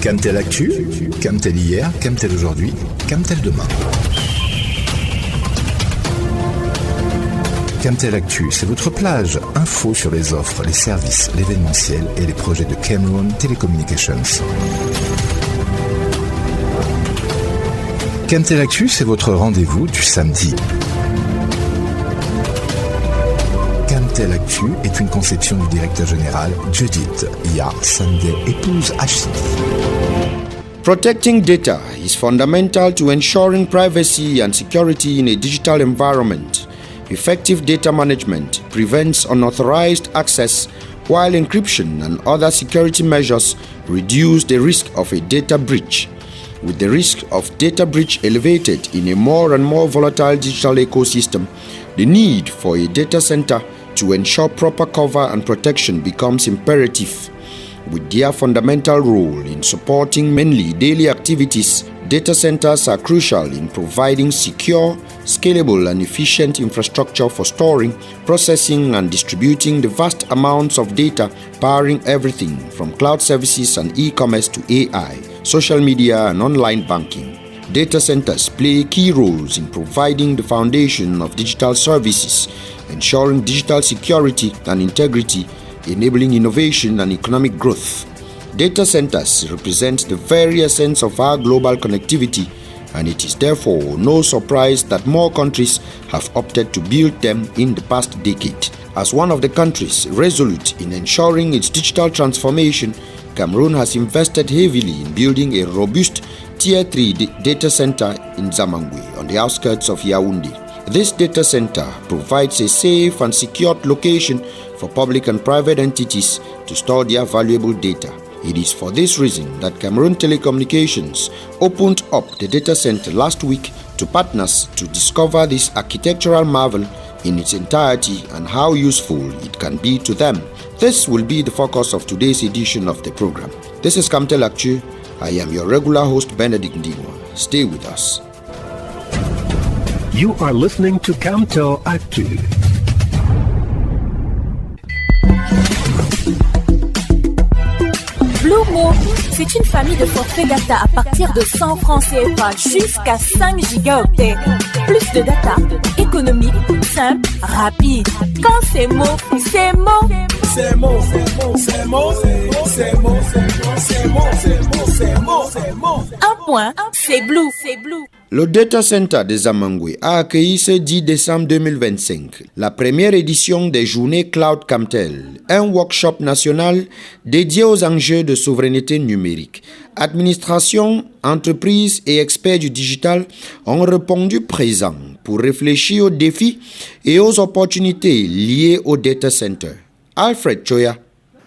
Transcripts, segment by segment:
Camtel Actu, Camtel hier, Camtel aujourd'hui, Camtel demain. Camtel Actu, c'est votre plage. Info sur les offres, les services, l'événementiel et les projets de Cameroon Telecommunications. Camtel Actu, c'est votre rendez-vous du samedi. Camtel Actu est une conception du directeur général Judith Ya Sunday, épouse Ashidi. Protecting data is fundamental to ensuring privacy and security in a digital environment. Effective data management prevents unauthorized access, while encryption and other security measures reduce the risk of a data breach. With the risk of data breach elevated in a more and more volatile digital ecosystem, the need for a data center to ensure proper cover and protection becomes imperative. With their fundamental role in supporting mainly daily activities, data centers are crucial in providing secure, scalable and efficient infrastructure for storing, processing and distributing the vast amounts of data powering everything from cloud services and e-commerce to AI, social media and online banking. Data centers play key roles in providing the foundation of digital services, ensuring digital security and integrity, enabling innovation and economic growth. Data centers represent the very essence of our global connectivity, and it is therefore no surprise that more countries have opted to build them in the past decade. As one of the countries resolute in ensuring its digital transformation, Cameroon has invested heavily in building a robust Tier 3 data center in Zamangwe on the outskirts of Yaoundé. This data center provides a safe and secured location for public and private entities to store their valuable data. It is for this reason that Cameroon Telecommunications opened up the data center last week to partners to discover this architectural marvel in its entirety and how useful it can be to them. This will be the focus of today's edition of the program. This is Camtel Actu. I am your regular host, Benedict Ndingwa. Stay with us. You are listening to Camtel Actu. Blue Mo, c'est une famille de forfaits data à partir de 100 francs CFA jusqu'à 5 gigaoctets. Plus de data, économique, simple, rapide. Quand c'est Mo, c'est Mo. C'est Mo, c'est Mo, c'est Mo, c'est Mo, c'est Mo, c'est Mo, c'est Mo, c'est Mo. Un point, c'est Blue, c'est Blue. Le Data Center de Zamangwe a accueilli ce 10 décembre 2025 la première édition des Journées Cloud Camtel, un workshop national dédié aux enjeux de souveraineté numérique. Administration, entreprises et experts du digital ont répondu présents pour réfléchir aux défis et aux opportunités liées au Data Center. Alfred Choya.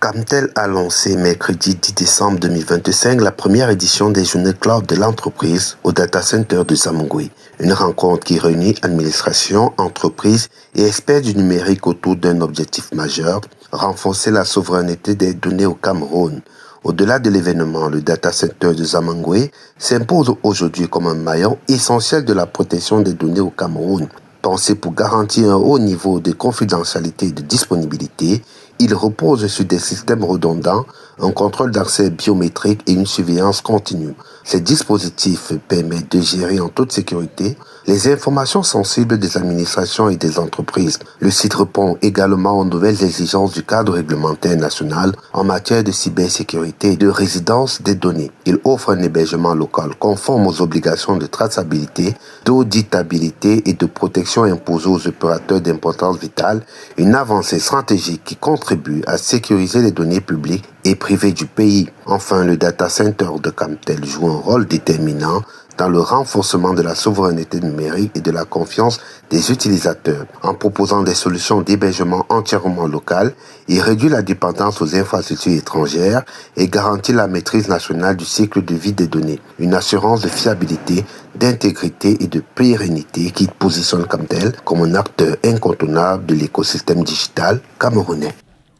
Camtel a lancé mercredi 10 décembre 2025 la première édition des Journées Cloud de l'entreprise au Data Center de Zamangwe. Une rencontre qui réunit administration, entreprises et experts du numérique autour d'un objectif majeur, renforcer la souveraineté des données au Cameroun. Au-delà de l'événement, le Data Center de Zamangwe s'impose aujourd'hui comme un maillon essentiel de la protection des données au Cameroun. Pensé pour garantir un haut niveau de confidentialité et de disponibilité, il repose sur des systèmes redondants, un contrôle d'accès biométrique et une surveillance continue. Ces dispositifs permettent de gérer en toute sécurité les informations sensibles des administrations et des entreprises. Le site répond également aux nouvelles exigences du cadre réglementaire national en matière de cybersécurité et de résidence des données. Il offre un hébergement local conforme aux obligations de traçabilité, d'auditabilité et de protection imposées aux opérateurs d'importance vitale, une avancée stratégique qui contribue à sécuriser les données publiques et privées du pays. Enfin, le data center de Camtel joue un rôle déterminant dans le renforcement de la souveraineté numérique et de la confiance des utilisateurs. En proposant des solutions d'hébergement entièrement locales, il réduit la dépendance aux infrastructures étrangères et garantit la maîtrise nationale du cycle de vie des données. Une assurance de fiabilité, d'intégrité et de pérennité qui positionne Camtel comme un acteur incontournable de l'écosystème digital camerounais.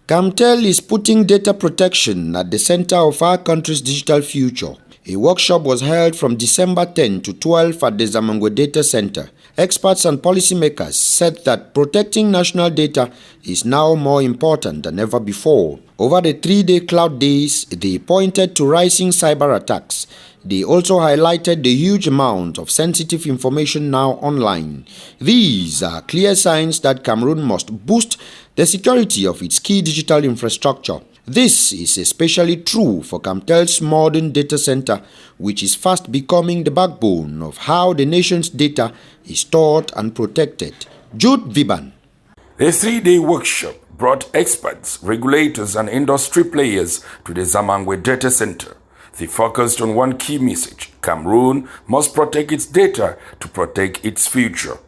Camtel is putting data protection at the center of our country's digital future. A workshop was held from December 10 to 12 at the Zamangwe Data Center. experts and policymakers said that protecting national data is now more important than ever before. Over the 3-day cloud days, they pointed to rising cyber attacks. They also highlighted the huge amount of sensitive information now online. These are clear signs that Cameroon must boost the security of its key digital infrastructure. This is especially true for Camtel's modern data center, which is fast becoming the backbone of how the nation's data is stored and protected. Jude Viban. The 3-day workshop brought experts, regulators, and industry players to the Zamangwe Data Center. They focused on one key message: Cameroon must protect its data to protect its future.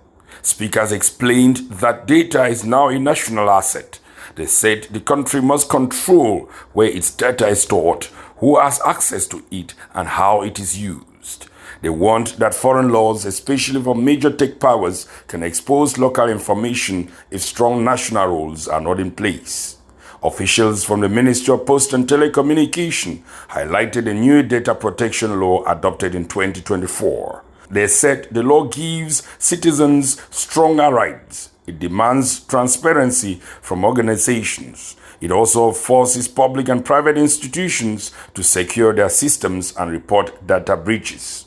Speakers explained that data is now a national asset. They said the country must control where its data is stored, who has access to it, and how it is used. They warned that foreign laws, especially from major tech powers, can expose local information if strong national rules are not in place. Officials from the Ministry of Post and Telecommunication highlighted a new data protection law adopted in 2024. They said the law gives citizens stronger rights. It demands transparency from organizations. It also forces public and private institutions to secure their systems and report data breaches.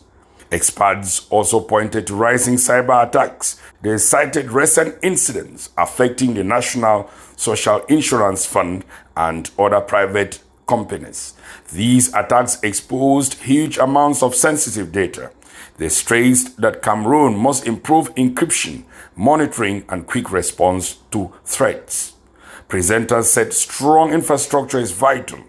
Experts also pointed to rising cyber attacks. They cited recent incidents affecting the National Social Insurance Fund and other private companies. These attacks exposed huge amounts of sensitive data. They stressed that Cameroon must improve encryption, monitoring, and quick response to threats. Presenters said strong infrastructure is vital.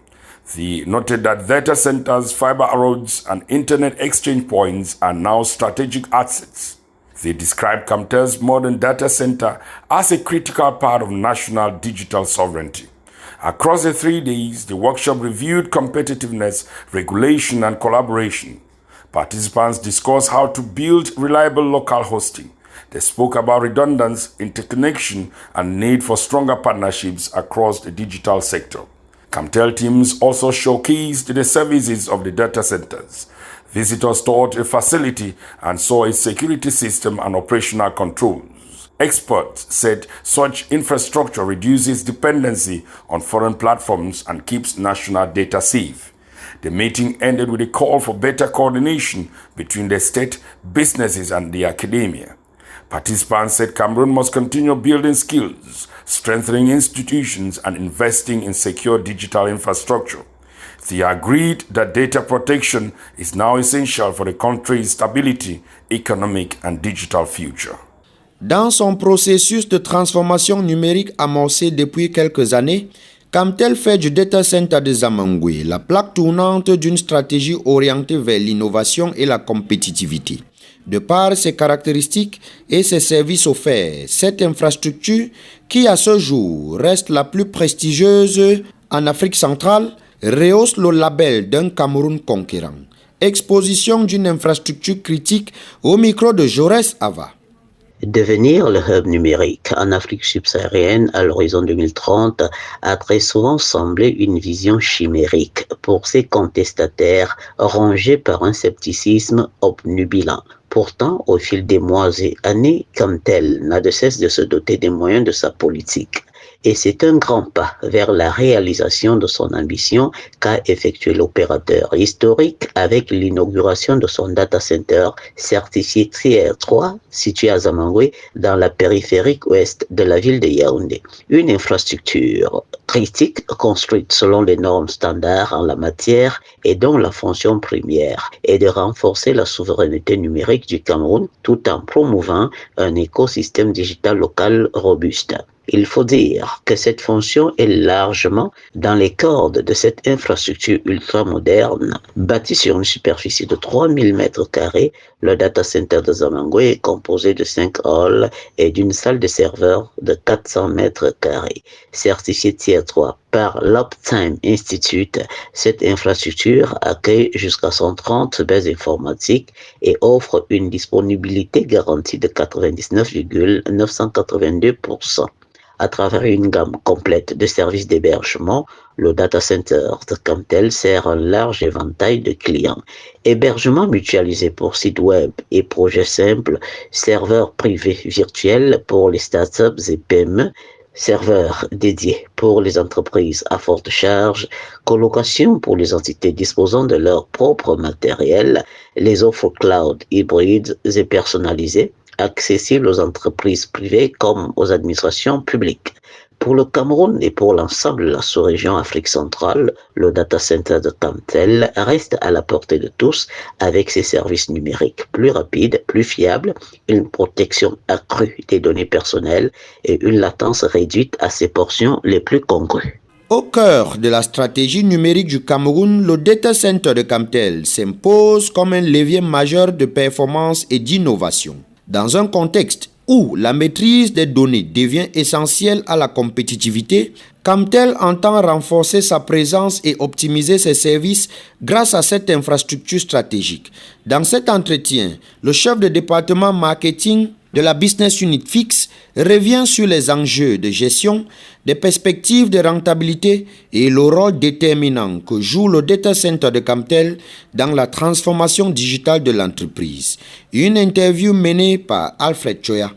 They noted that data centers, fiber roads, and internet exchange points are now strategic assets. They described Camtel's modern data center as a critical part of national digital sovereignty. Across the 3 days, the workshop reviewed competitiveness, regulation, and collaboration. Participants discussed how to build reliable local hosting. They spoke about redundancy, interconnection, and need for stronger partnerships across the digital sector. Camtel teams also showcased the services of the data centers. Visitors toured a facility and saw its security system and operational controls. Experts said such infrastructure reduces dependency on foreign platforms and keeps national data safe. The meeting ended with a call for better coordination between the state, businesses, and the academia. Participants said Cameroon must continue building skills, strengthening institutions, and investing in secure digital infrastructure. They agreed that data protection is now essential for the country's stability, economic, and digital future. Dans son processus de transformation numérique amorcé depuis quelques années, Camtel fait du Data Center de Zamangwe la plaque tournante d'une stratégie orientée vers l'innovation et la compétitivité. De par ses caractéristiques et ses services offerts, cette infrastructure, qui à ce jour reste la plus prestigieuse en Afrique centrale, rehausse le label d'un Cameroun conquérant. Exposition d'une infrastructure critique au micro de Jaurès Ava. Devenir le hub numérique en Afrique subsaharienne à l'horizon 2030 a très souvent semblé une vision chimérique pour ses contestataires rongés par un scepticisme obnubilant. Pourtant, au fil des mois et années, Camtel n'a de cesse de se doter des moyens de sa politique. Et c'est un grand pas vers la réalisation de son ambition qu'a effectué l'opérateur historique avec l'inauguration de son data center certifié Tier 3 situé à Zamangwe dans la périphérique ouest de la ville de Yaoundé. Une infrastructure critique construite selon les normes standards en la matière et dont la fonction première est de renforcer la souveraineté numérique du Cameroun tout en promouvant un écosystème digital local robuste. Il faut dire que cette fonction est largement dans les cordes de cette infrastructure ultramoderne. Bâtie sur une superficie de 3000 m², le data center de Zamangwe est composé de 5 halls et d'une salle de serveur de 400 m². Certifiée Tier 3 par l'Uptime Institute, cette infrastructure accueille jusqu'à 130 bases informatiques et offre une disponibilité garantie de 99,982%. À travers une gamme complète de services d'hébergement, le data center de Camtel sert un large éventail de clients. Hébergement mutualisé pour sites web et projets simples, serveurs privés virtuels pour les startups et PME, serveurs dédiés pour les entreprises à forte charge, colocation pour les entités disposant de leur propre matériel, les offres cloud hybrides et personnalisées, accessibles aux entreprises privées comme aux administrations publiques. Pour le Cameroun et pour l'ensemble de la sous-région Afrique centrale, le data center de Camtel reste à la portée de tous avec ses services numériques plus rapides, plus fiables, une protection accrue des données personnelles et une latence réduite à ses portions les plus congrues. Au cœur de la stratégie numérique du Cameroun, le data center de Camtel s'impose comme un levier majeur de performance et d'innovation. Dans un contexte où la maîtrise des données devient essentielle à la compétitivité, Camtel entend renforcer sa présence et optimiser ses services grâce à cette infrastructure stratégique. Dans cet entretien, le chef de département marketing de la Business Unit Fix revient sur les enjeux de gestion, des perspectives de rentabilité et le rôle déterminant que joue le data center de Camtel dans la transformation digitale de l'entreprise. Une interview menée par Alfred Choya.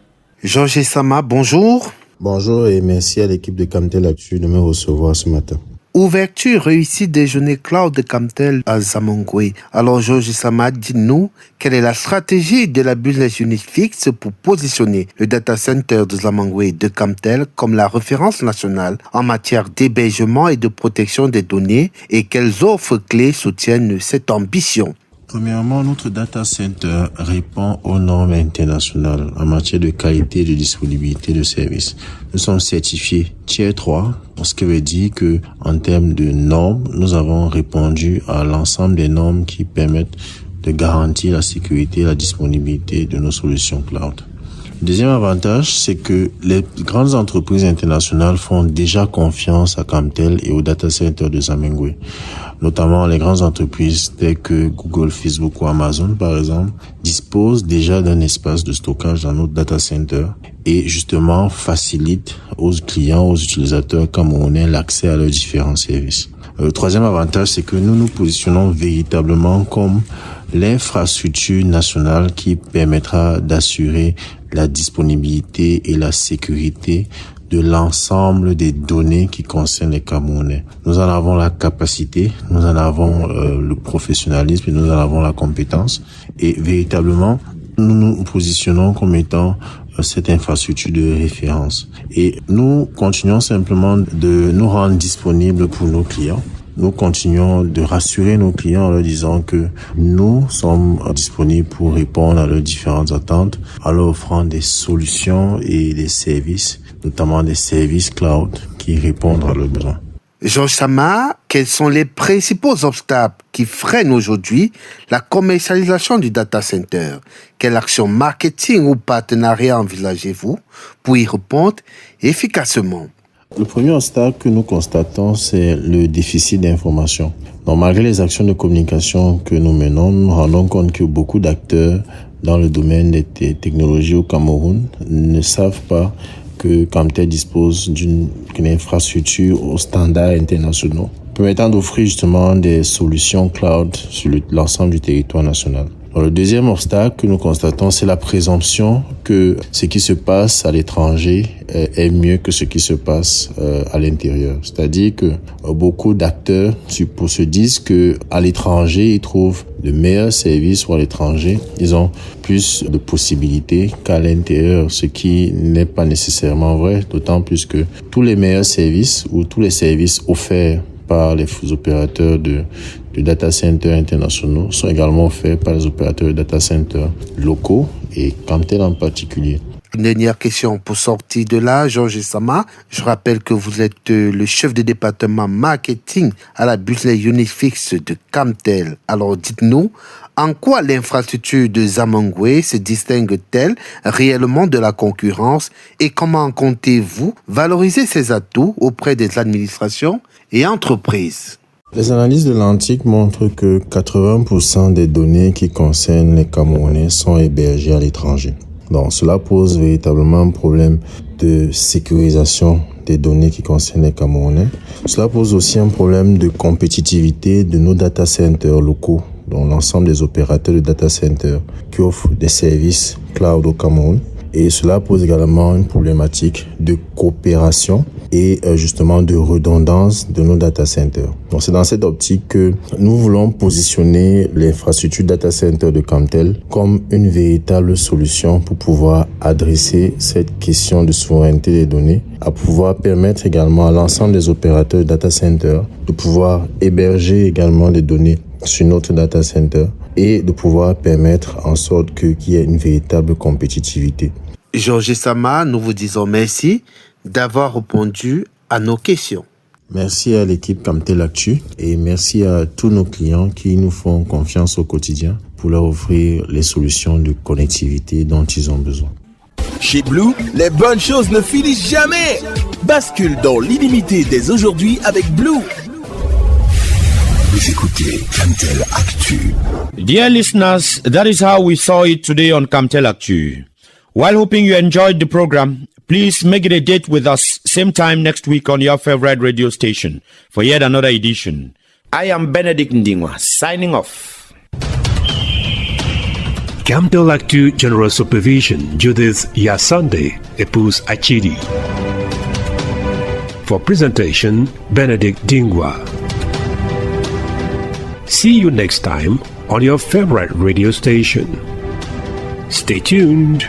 Georges Sama, bonjour. Bonjour et merci à l'équipe de Camtel Actu de me recevoir ce matin. Ouverture réussie des journées cloud de Camtel à Zamangwe. Alors Georges Sama, dites-nous, quelle est la stratégie de la Business Unit Fix pour positionner le data center de Zamangwe de Camtel comme la référence nationale en matière d'hébergement et de protection des données et quelles offres clés soutiennent cette ambition? Premièrement, notre data center répond aux normes internationales en matière de qualité et de disponibilité de services. Nous sommes certifiés Tier 3, ce qui veut dire que, en termes de normes, nous avons répondu à l'ensemble des normes qui permettent de garantir la sécurité et la disponibilité de nos solutions cloud. Le deuxième avantage, c'est que les grandes entreprises internationales font déjà confiance à Camtel et au data center de Zamangwe. Notamment les grandes entreprises telles que Google, Facebook ou Amazon, par exemple, disposent déjà d'un espace de stockage dans notre data center et justement facilitent aux clients, aux utilisateurs camerounais l'accès à leurs différents services. Le troisième avantage, c'est que nous nous positionnons véritablement comme l'infrastructure nationale qui permettra d'assurer la disponibilité et la sécurité de l'ensemble des données qui concernent les Camerounais. Nous en avons la capacité, nous en avons le professionnalisme et nous en avons la compétence. Et véritablement, nous nous positionnons comme étant cette infrastructure de référence. Et nous continuons simplement de nous rendre disponibles pour nos clients. Nous continuons de rassurer nos clients en leur disant que nous sommes disponibles pour répondre à leurs différentes attentes, en leur offrant des solutions et des services, notamment des services cloud qui répondent à leurs besoins. Georges Sama, quels sont les principaux obstacles qui freinent aujourd'hui la commercialisation du data center? Quelle action marketing ou partenariat envisagez-vous pour y répondre efficacement? Le premier obstacle que nous constatons, c'est le déficit d'information. Donc, malgré les actions de communication que nous menons, nous nous rendons compte que beaucoup d'acteurs dans le domaine des technologies au Cameroun ne savent pas que Camtel dispose d'une infrastructure aux standards internationaux, permettant d'offrir justement des solutions cloud sur l'ensemble du territoire national. Alors, le deuxième obstacle que nous constatons, c'est la présomption que ce qui se passe à l'étranger est mieux que ce qui se passe à l'intérieur. C'est-à-dire que beaucoup d'acteurs se disent que à l'étranger, ils trouvent de meilleurs services, ou à l'étranger, ils ont plus de possibilités qu'à l'intérieur, ce qui n'est pas nécessairement vrai, d'autant plus que tous les meilleurs services ou tous les services offerts par les opérateurs de data centers internationaux sont également offerts par les opérateurs de data centers locaux et Camtel en particulier. Une dernière question pour sortir de là, Georges Sama. Je rappelle que vous êtes le chef de département marketing à la Business Unit Fix de Camtel. Alors dites-nous, en quoi l'infrastructure de Zamangwe se distingue-t-elle réellement de la concurrence et comment comptez-vous valoriser ses atouts auprès des administrations et entreprises? Les analyses de l'Antique montrent que 80% des données qui concernent les Camerounais sont hébergées à l'étranger. Donc cela pose véritablement un problème de sécurisation des données qui concernent les Camerounais. Cela pose aussi un problème de compétitivité de nos data centers locaux, dont l'ensemble des opérateurs de data centers qui offrent des services cloud au Cameroun. Et cela pose également une problématique de coopération et justement de redondance de nos data centers. Donc c'est dans cette optique que nous voulons positionner l'infrastructure data center de Camtel comme une véritable solution pour pouvoir adresser cette question de souveraineté des données, à pouvoir permettre également à l'ensemble des opérateurs de data center de pouvoir héberger également des données sur notre data center et de pouvoir permettre en sorte qu'il y ait une véritable compétitivité. Georges Sama, nous vous disons merci d'avoir répondu à nos questions. Merci à l'équipe Camtel Actu et merci à tous nos clients qui nous font confiance au quotidien pour leur offrir les solutions de connectivité dont ils ont besoin. Chez Blue, les bonnes choses ne finissent jamais. Bascule dans l'illimité dès aujourd'hui avec Blue. Vous écoutez Camtel Actu. Dear listeners, that is how we saw it today on Camtel Actu. While hoping you enjoyed the program, please make it a date with us same time next week on your favorite radio station for yet another edition. I am Benedict Ndingwa, signing off. Camtel Actu General Supervision, Judith Yasande, épouse Achidi. For presentation, Benedict Ndingwa. See you next time on your favorite radio station. Stay tuned.